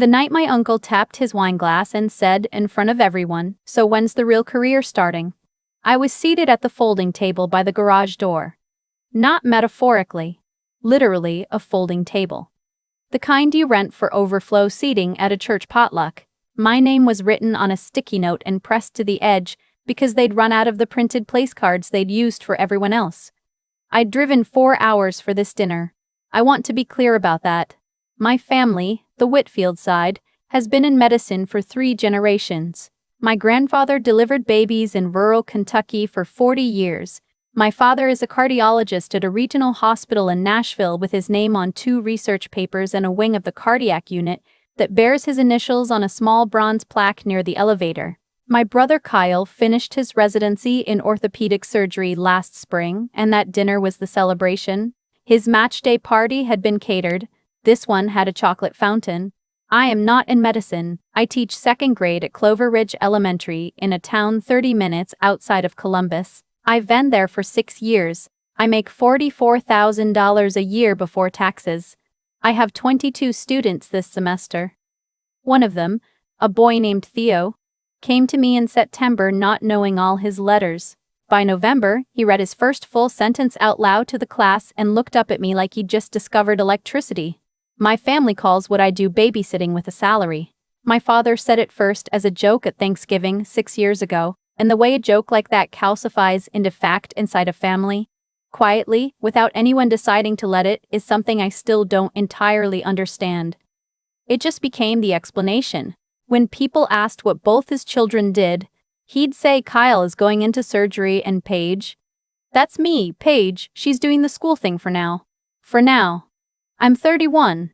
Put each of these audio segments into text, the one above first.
The night my uncle tapped his wineglass and said in front of everyone, "So when's the real career starting?" I was seated at the folding table by the garage door. Not metaphorically. Literally a folding table. The kind you rent for overflow seating at a church potluck. My name was written on a sticky note and pressed to the edge because they'd run out of the printed place cards they'd used for everyone else. I'd driven 4 hours for this dinner. I want to be clear about that. My family, the Whitfield side, has been in medicine for 3 generations. My grandfather delivered babies in rural Kentucky for 40 years. My father is a cardiologist at a regional hospital in Nashville with his name on 2 research papers and a wing of the cardiac unit that bears his initials on a small bronze plaque near the elevator. My brother Kyle finished his residency in orthopedic surgery last spring, and that dinner was the celebration. His match day party had been catered. This one had a chocolate fountain. I am not in medicine. I teach 2nd grade at Clover Ridge Elementary in a town 30 minutes outside of Columbus. I've been there for 6 years. I make $44,000 a year before taxes. I have 22 students this semester. One of them, a boy named Theo, came to me in September not knowing all his letters. By November, he read his first full sentence out loud to the class and looked up at me like he'd just discovered electricity. My family calls what I do babysitting with a salary. My father said it first as a joke at Thanksgiving 6 years ago, and the way a joke like that calcifies into fact inside a family, quietly, without anyone deciding to let it, is something I still don't entirely understand. It just became the explanation. When people asked what both his children did, he'd say Kyle is going into surgery and Paige. That's me, Paige, she's doing the school thing for now. For now. I'm 31.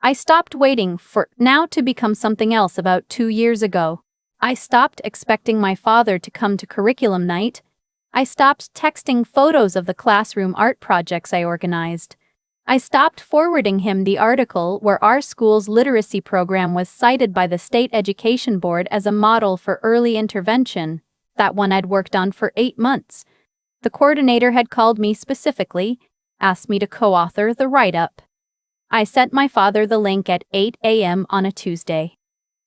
I stopped waiting for now to become something else about 2 years ago. I stopped expecting my father to come to curriculum night. I stopped texting photos of the classroom art projects I organized. I stopped forwarding him the article where our school's literacy program was cited by the State Education Board as a model for early intervention, that one I'd worked on for 8 months. The coordinator had called me specifically, asked me to co-author the write-up. I sent my father the link at 8 a.m. on a Tuesday.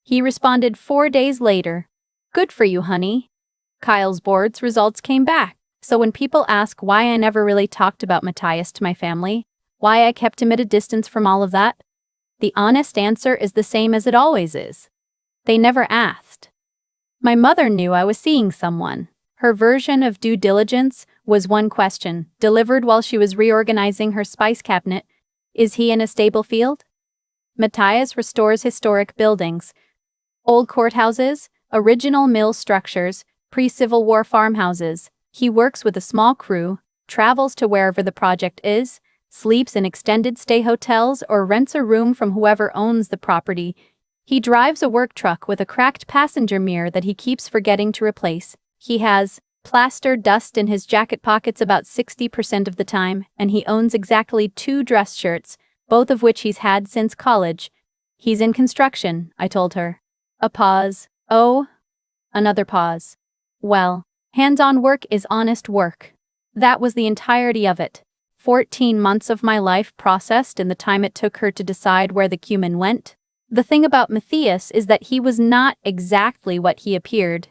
He responded 4 days later. "Good for you, honey." Kyle's board's results came back, so when people ask why I never really talked about Matthias to my family, why I kept him at a distance from all of that, the honest answer is the same as it always is. They never asked. My mother knew I was seeing someone. Her version of due diligence was one question, delivered while she was reorganizing her spice cabinet. Is he in a stable field? Matthias restores historic buildings. Old courthouses, original mill structures, pre-Civil War farmhouses. He works with a small crew, travels to wherever the project is, sleeps in extended stay hotels or rents a room from whoever owns the property. He drives a work truck with a cracked passenger mirror that he keeps forgetting to replace. He has plaster dust in his jacket pockets about 60% of the time, and he owns exactly 2 dress shirts, both of which he's had since college. He's in construction, I told her. A pause. Oh. Another pause. Well, hands-on work is honest work. That was the entirety of it. 14 months of my life processed in the time it took her to decide where the cumin went. The thing about Matthias is that he was not exactly what he appeared.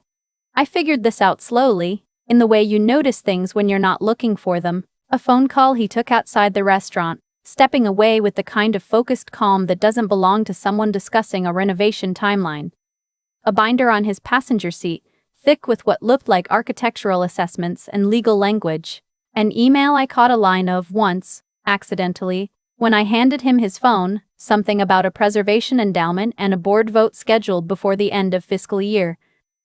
I figured this out slowly, in the way you notice things when you're not looking for them. A phone call he took outside the restaurant, stepping away with the kind of focused calm that doesn't belong to someone discussing a renovation timeline. A binder on his passenger seat, thick with what looked like architectural assessments and legal language. An email I caught a line of once, accidentally, when I handed him his phone, something about a preservation endowment and a board vote scheduled before the end of fiscal year.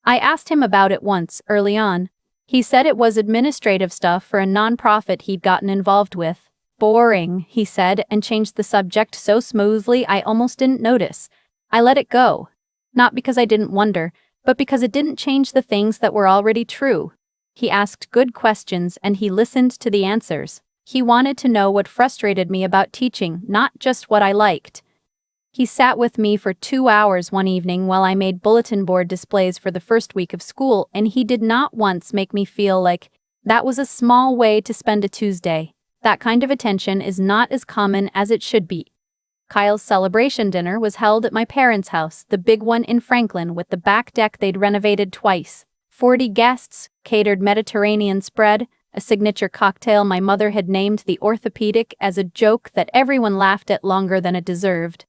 I asked him about it once, early on. He said it was administrative stuff for a nonprofit he'd gotten involved with. Boring, he said, and changed the subject so smoothly I almost didn't notice. I let it go. Not because I didn't wonder, but because it didn't change the things that were already true. He asked good questions and he listened to the answers. He wanted to know what frustrated me about teaching, not just what I liked. He sat with me for 2 hours one evening while I made bulletin board displays for the first week of school, and he did not once make me feel like that was a small way to spend a Tuesday. That kind of attention is not as common as it should be. Kyle's celebration dinner was held at my parents' house, the big one in Franklin with the back deck they'd renovated twice. 40 guests, catered Mediterranean spread, a signature cocktail my mother had named the orthopedic as a joke that everyone laughed at longer than it deserved.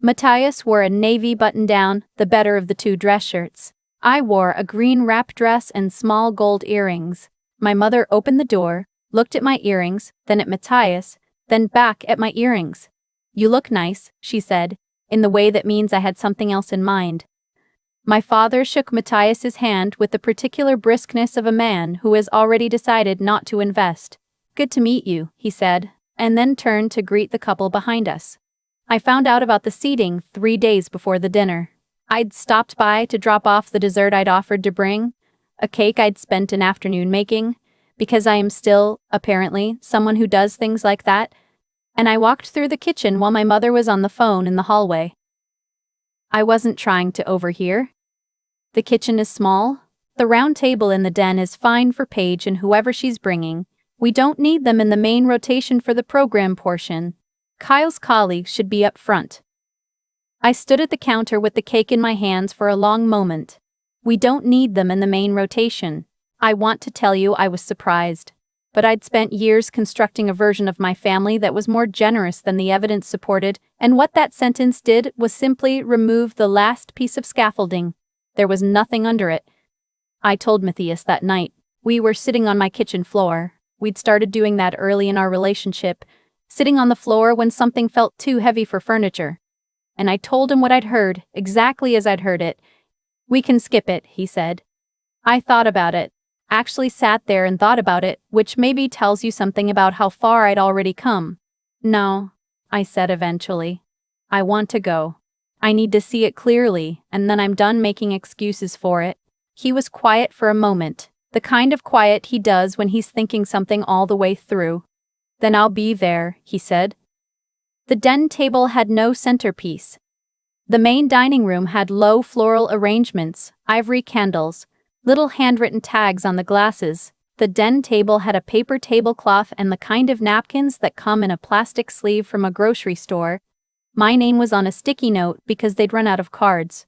Matthias wore a navy button-down, the better of the two dress shirts. I wore a green wrap dress and small gold earrings. My mother opened the door, looked at my earrings, then at Matthias, then back at my earrings. "You look nice," she said, in the way that means I had something else in mind. My father shook Matthias's hand with the particular briskness of a man who has already decided not to invest. "Good to meet you," he said, and then turned to greet the couple behind us. I found out about the seating 3 days before the dinner. I'd stopped by to drop off the dessert I'd offered to bring, a cake I'd spent an afternoon making, because I am still, apparently, someone who does things like that, and I walked through the kitchen while my mother was on the phone in the hallway. I wasn't trying to overhear. The kitchen is small. The round table in the den is fine for Paige and whoever she's bringing. We don't need them in the main rotation for the program portion. Kyle's colleagues should be up front. I stood at the counter with the cake in my hands for a long moment. We don't need them in the main rotation. I want to tell you I was surprised. But I'd spent years constructing a version of my family that was more generous than the evidence supported, and what that sentence did was simply remove the last piece of scaffolding. There was nothing under it. I told Matthias that night. We were sitting on my kitchen floor. We'd started doing that early in our relationship, sitting on the floor when something felt too heavy for furniture. And I told him what I'd heard, exactly as I'd heard it. "We can skip it," he said. I thought about it. Actually sat there and thought about it, which maybe tells you something about how far I'd already come. "No," I said eventually. "I want to go. I need to see it clearly, and then I'm done making excuses for it." He was quiet for a moment, the kind of quiet he does when he's thinking something all the way through. "Then I'll be there," he said. The den table had no centerpiece. The main dining room had low floral arrangements, ivory candles, little handwritten tags on the glasses. The den table had a paper tablecloth and the kind of napkins that come in a plastic sleeve from a grocery store. My name was on a sticky note because they'd run out of cards.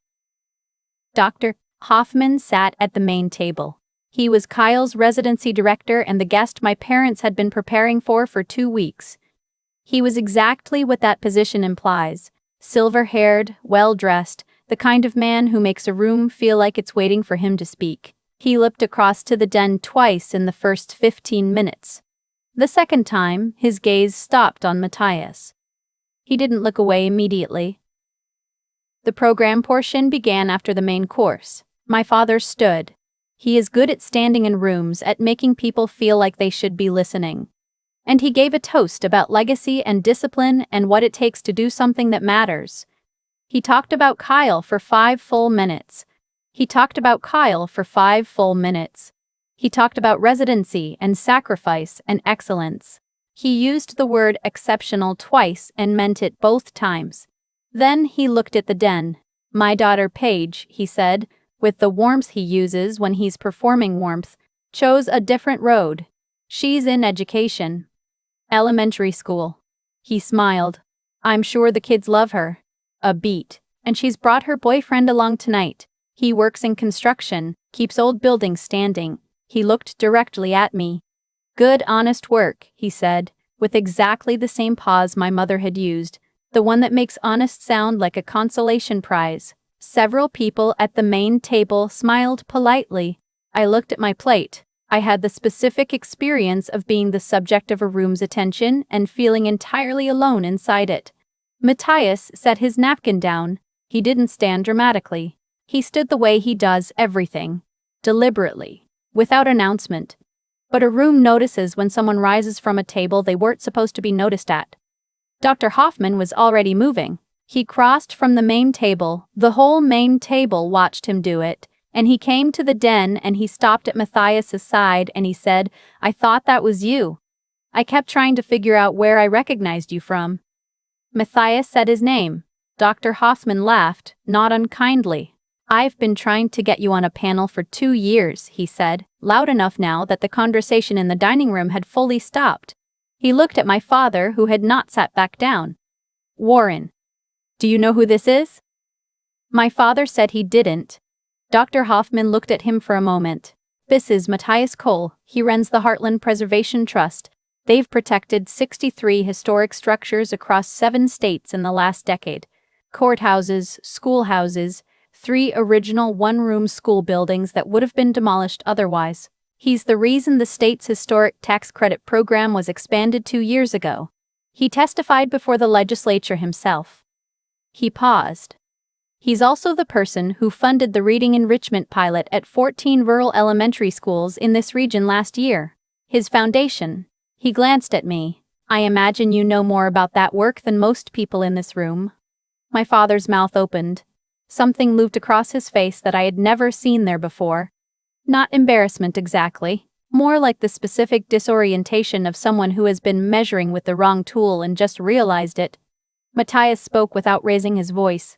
Dr. Hoffman sat at the main table. He was Kyle's residency director and the guest my parents had been preparing for 2 weeks. He was exactly what that position implies. Silver-haired, well-dressed, the kind of man who makes a room feel like it's waiting for him to speak. He looked across to the den twice in the first 15 minutes. The second time, his gaze stopped on Matthias. He didn't look away immediately. The program portion began after the main course. My father stood. He is good at standing in rooms, at making people feel like they should be listening. And he gave a toast about legacy and discipline and what it takes to do something that matters. He talked about Kyle for 5 full minutes. He talked about Kyle for 5 full minutes. He talked about residency and sacrifice and excellence. He used the word exceptional twice and meant it both times. Then he looked at the den. "My daughter Paige," he said, with the warmth he uses when he's performing warmth, "chose a different road. She's in education. Elementary school." He smiled. "I'm sure the kids love her. A beat. And she's brought her boyfriend along tonight. He works in construction, keeps old buildings standing." He looked directly at me. "Good, honest work," he said, with exactly the same pause my mother had used, the one that makes honest sound like a consolation prize. Several people at the main table smiled politely. I looked at my plate. I had the specific experience of being the subject of a room's attention and feeling entirely alone inside it. Matthias set his napkin down. He didn't stand dramatically. He stood the way he does everything. Deliberately. Without announcement. But a room notices when someone rises from a table they weren't supposed to be noticed at. Dr. Hoffman was already moving. He crossed from the main table. The whole main table watched him do it. And he came to the den and he stopped at Matthias's side and he said, "I thought that was you. I kept trying to figure out where I recognized you from." Matthias said his name. Dr. Hoffman laughed, not unkindly. "I've been trying to get you on a panel for 2 years, he said, loud enough now that the conversation in the dining room had fully stopped. He looked at my father, who had not sat back down. Warren. Do you know who this is? My father said he didn't. Dr. Hoffman looked at him for a moment. This is Matthias Cole. He runs the Heartland Preservation Trust. They've protected 63 historic structures across 7 states in the last decade. Courthouses, schoolhouses, 3 original one-room school buildings that would have been demolished otherwise. He's the reason the state's historic tax credit program was expanded 2 years ago. He testified before the legislature himself. He paused. He's also the person who funded the reading enrichment pilot at 14 rural elementary schools in this region last year. His foundation. He glanced at me. I imagine you know more about that work than most people in this room. My father's mouth opened. Something moved across his face that I had never seen there before. Not embarrassment exactly, more like the specific disorientation of someone who has been measuring with the wrong tool and just realized it. Matthias spoke without raising his voice.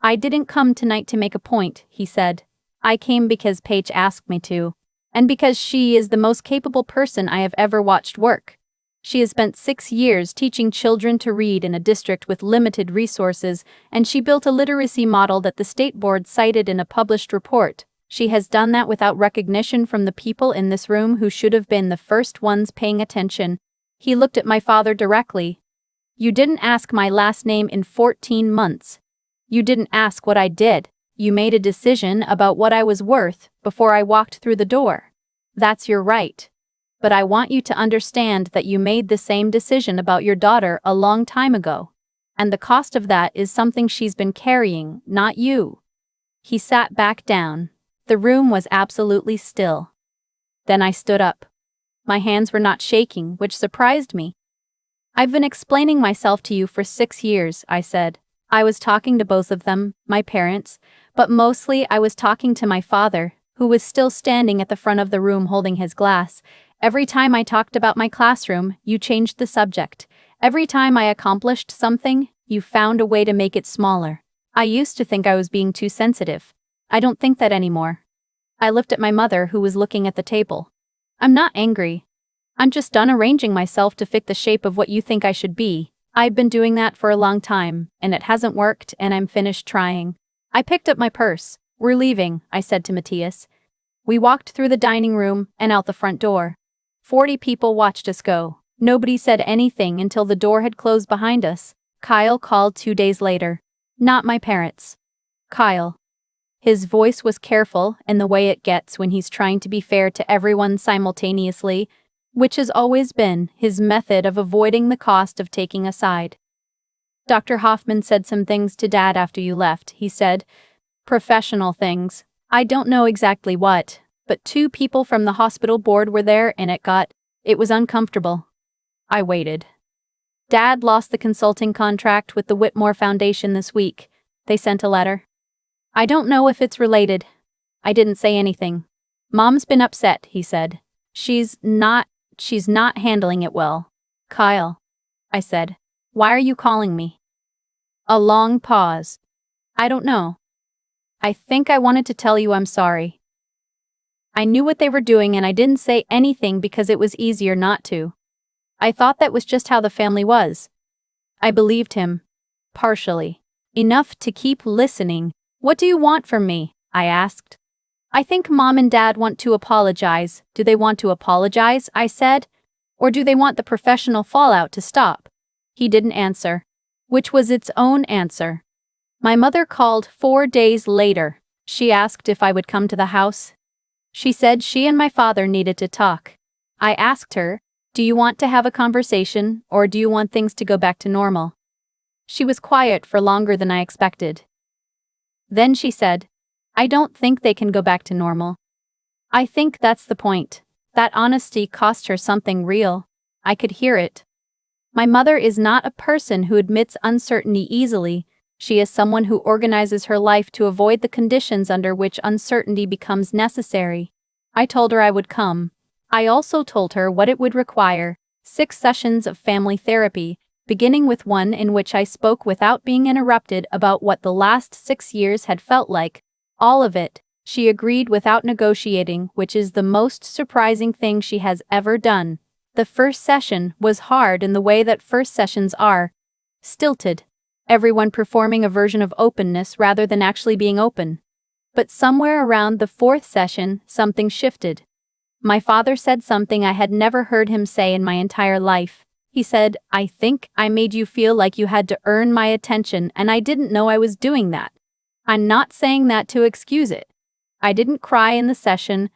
I didn't come tonight to make a point, he said. I came because Paige asked me to. And because she is the most capable person I have ever watched work. She has spent 6 years teaching children to read in a district with limited resources, and she built a literacy model that the state board cited in a published report. She has done that without recognition from the people in this room who should have been the first ones paying attention. He looked at my father directly. You didn't ask my last name in 14 months. You didn't ask what I did. You made a decision about what I was worth before I walked through the door. That's your right. But I want you to understand that you made the same decision about your daughter a long time ago. And the cost of that is something she's been carrying, not you. He sat back down. The room was absolutely still. Then I stood up. My hands were not shaking, which surprised me. I've been explaining myself to you for 6 years, I said. I was talking to both of them, my parents, but mostly I was talking to my father, who was still standing at the front of the room holding his glass. Every time I talked about my classroom, you changed the subject. Every time I accomplished something, you found a way to make it smaller. I used to think I was being too sensitive. I don't think that anymore. I looked at my mother, who was looking at the table. I'm not angry. I'm just done arranging myself to fit the shape of what you think I should be. I've been doing that for a long time, and it hasn't worked, and I'm finished trying. I picked up my purse. We're leaving, I said to Matthias. We walked through the dining room and out the front door. 40 people watched us go. Nobody said anything until the door had closed behind us. Kyle called 2 days later. Not my parents. Kyle. His voice was careful in the way it gets when he's trying to be fair to everyone simultaneously, which has always been his method of avoiding the cost of taking a side. Dr. Hoffman said some things to Dad after you left, he said. Professional things. I don't know exactly what, but 2 people from the hospital board were there and it was uncomfortable. I waited. Dad lost the consulting contract with the Whitmore Foundation this week. They sent a letter. I don't know if it's related. I didn't say anything. Mom's been upset, he said. She's not handling it well. Kyle. I said. Why are you calling me? A long pause. I don't know. I think I wanted to tell you I'm sorry. I knew what they were doing and I didn't say anything because it was easier not to. I thought that was just how the family was. I believed him. Partially. Enough to keep listening. What do you want from me? I asked. I think Mom and Dad want to apologize. Do they want to apologize? I said. Or do they want the professional fallout to stop? He didn't answer. Which was its own answer. My mother called 4 days later. She asked if I would come to the house. She said she and my father needed to talk. I asked her, do you want to have a conversation, or do you want things to go back to normal? She was quiet for longer than I expected. Then she said, I don't think they can go back to normal. I think that's the point. That honesty cost her something real. I could hear it. My mother is not a person who admits uncertainty easily. She is someone who organizes her life to avoid the conditions under which uncertainty becomes necessary. I told her I would come. I also told her what it would require: 6 sessions of family therapy, beginning with one in which I spoke without being interrupted about what the last 6 years had felt like. All of it. She agreed without negotiating, which is the most surprising thing she has ever done. The first session was hard in the way that first sessions are. Stilted. everyone performing a version of openness rather than actually being open. But somewhere around the fourth session, something shifted. My father said something I had never heard him say in my entire life. He said, "I think I made you feel like you had to earn my attention, and I didn't know I was doing that." I'm not saying that to excuse it. I didn't cry in the session.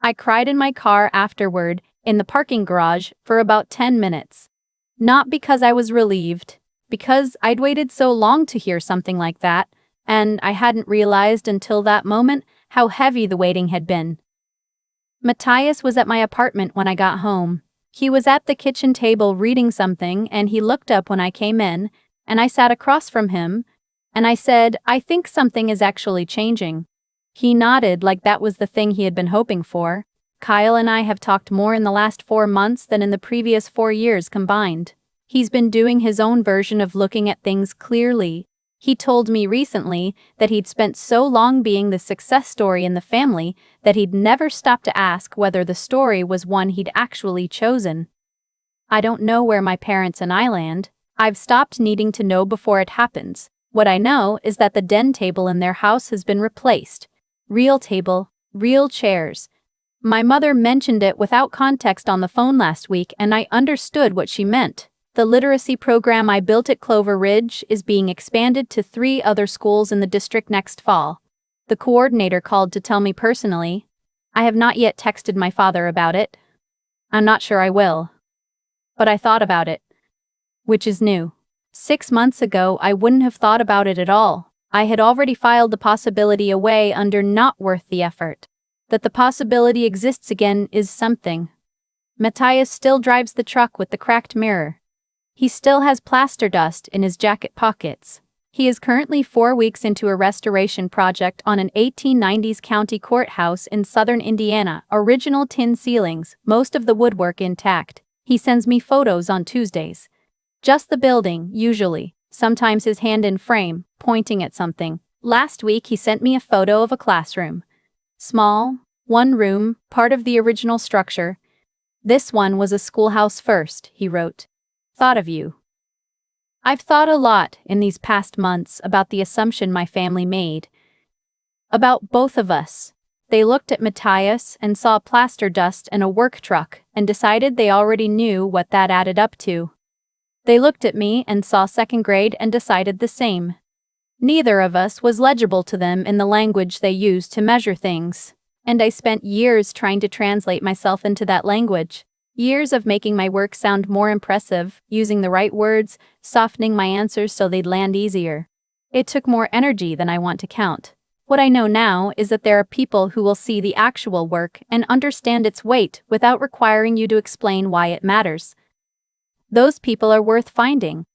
I cried in my car afterward, in the parking garage, for about 10 minutes. Not because I was relieved, because I'd waited so long to hear something like that, and I hadn't realized until that moment how heavy the waiting had been. Matthias was at my apartment when I got home. He was at the kitchen table reading something, and he looked up when I came in, and I sat across from him, and I said, "I think something is actually changing." He nodded like that was the thing he had been hoping for. Kyle and I have talked more in the last 4 months than in the previous 4 years combined. He's been doing his own version of looking at things clearly. He told me recently that he'd spent so long being the success story in the family that he'd never stopped to ask whether the story was one he'd actually chosen. I don't know where my parents and I land. I've stopped needing to know before it happens. What I know is that the den table in their house has been replaced. Real table, real chairs. My mother mentioned it without context on the phone last week, and I understood what she meant. The literacy program I built at Clover Ridge is being expanded to 3 other schools in the district next fall. The coordinator called to tell me personally. I have not yet texted my father about it. I'm not sure I will. But I thought about it. Which is new. 6 months ago, I wouldn't have thought about it at all. I had already filed the possibility away under not worth the effort. That the possibility exists again is something. Matthias still drives the truck with the cracked mirror. He still has plaster dust in his jacket pockets. He is currently 4 weeks into a restoration project on an 1890s county courthouse in southern Indiana, original tin ceilings, most of the woodwork intact. He sends me photos on Tuesdays. Just the building, usually, sometimes his hand in frame, pointing at something. Last week he sent me a photo of a classroom. Small, 1 room, part of the original structure. "This one was a schoolhouse first," he wrote. "Thought of you." I've thought a lot in these past months about the assumption my family made. About both of us. They looked at Matthias and saw plaster dust and a work truck and decided they already knew what that added up to. They looked at me and saw 2nd grade and decided the same. Neither of us was legible to them in the language they used to measure things, and I spent years trying to translate myself into that language. Years of making my work sound more impressive, using the right words, softening my answers so they'd land easier. It took more energy than I want to count. What I know now is that there are people who will see the actual work and understand its weight without requiring you to explain why it matters. Those people are worth finding.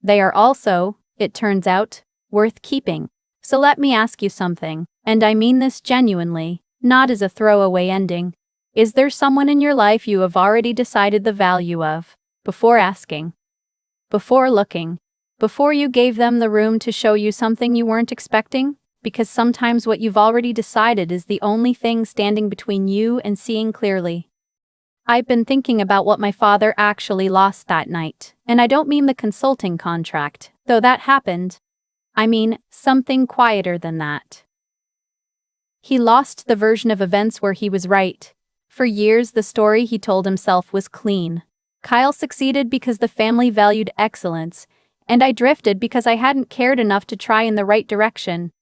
They are also, it turns out, worth keeping. So let me ask you something, and I mean this genuinely, not as a throwaway ending. Is there someone in your life you have already decided the value of, before asking? Before looking? Before you gave them the room to show you something you weren't expecting? Because sometimes what you've already decided is the only thing standing between you and seeing clearly. I've been thinking about what my father actually lost that night, and I don't mean the consulting contract, though that happened. I mean something quieter than that. He lost the version of events where he was right. For years, the story he told himself was clean. Kyle succeeded because the family valued excellence, and I drifted because I hadn't cared enough to try in the right direction.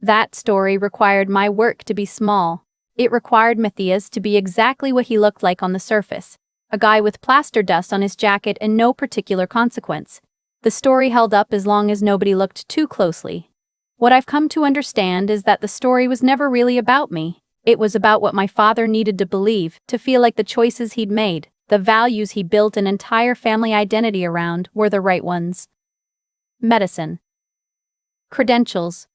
That story required my work to be small. It required Matthias to be exactly what he looked like on the surface, a guy with plaster dust on his jacket and no particular consequence. The story held up as long as nobody looked too closely. What I've come to understand is that the story was never really about me. It was about what my father needed to believe, to feel like the choices he'd made, the values he built an entire family identity around, were the right ones. Medicine. Credentials.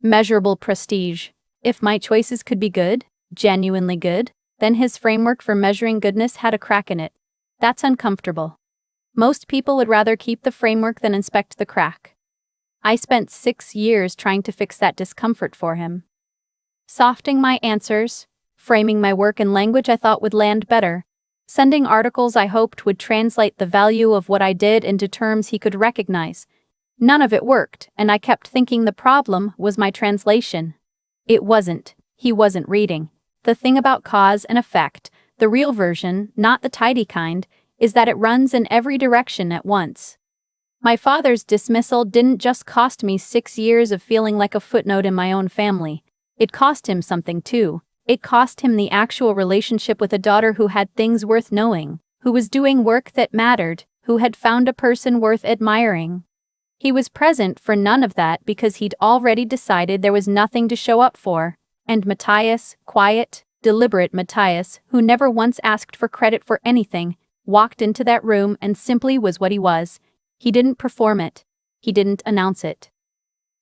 Measurable prestige. If my choices could be good, genuinely good, then his framework for measuring goodness had a crack in it. That's uncomfortable. Most people would rather keep the framework than inspect the crack. I spent 6 years trying to fix that discomfort for him. Softening my answers, framing my work in language I thought would land better, sending articles I hoped would translate the value of what I did into terms he could recognize. None of it worked, and I kept thinking the problem was my translation. It wasn't. He wasn't reading. The thing about cause and effect, the real version, not the tidy kind, is that it runs in every direction at once. My father's dismissal didn't just cost me 6 years of feeling like a footnote in my own family. It cost him something too. It cost him the actual relationship with a daughter who had things worth knowing, who was doing work that mattered, who had found a person worth admiring. He was present for none of that because he'd already decided there was nothing to show up for. And Matthias, quiet, deliberate Matthias, who never once asked for credit for anything, walked into that room and simply was what he was. He didn't perform it. He didn't announce it.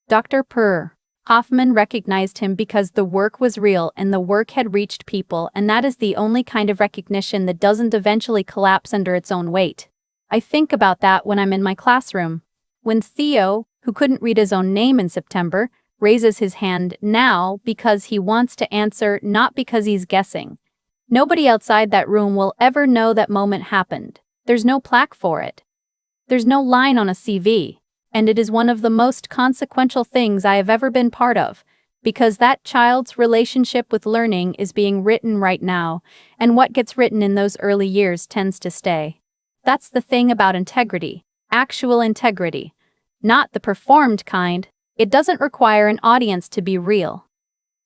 Dr. Purr. Hoffman recognized him because the work was real and the work had reached people, and that is the only kind of recognition that doesn't eventually collapse under its own weight. I think about that when I'm in my classroom. When Theo, who couldn't read his own name in September, raises his hand now because he wants to answer, not because he's guessing. Nobody outside that room will ever know that moment happened. There's no plaque for it. There's no line on a CV, and it is one of the most consequential things I have ever been part of, because that child's relationship with learning is being written right now, and what gets written in those early years tends to stay. That's the thing about integrity. Actual integrity. Not the performed kind. It doesn't require an audience to be real.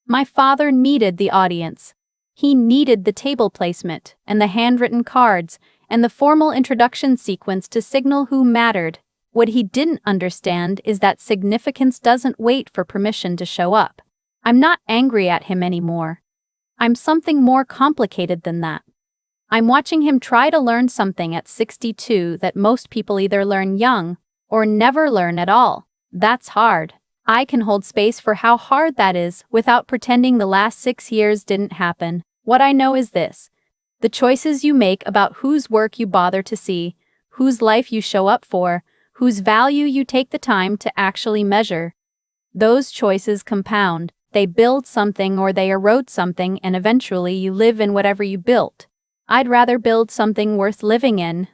My father needed the audience. He needed the table placement, and the handwritten cards, and the formal introduction sequence to signal who mattered. What he didn't understand is that significance doesn't wait for permission to show up. I'm not angry at him anymore. I'm something more complicated than that. I'm watching him try to learn something at 62 that most people either learn young or never learn at all. That's hard. I can hold space for how hard that is without pretending the last 6 years didn't happen. What I know is this: the choices you make about whose work you bother to see, whose life you show up for, whose value you take the time to actually measure. Those choices compound. They build something or they erode something, and eventually you live in whatever you built. I'd rather build something worth living in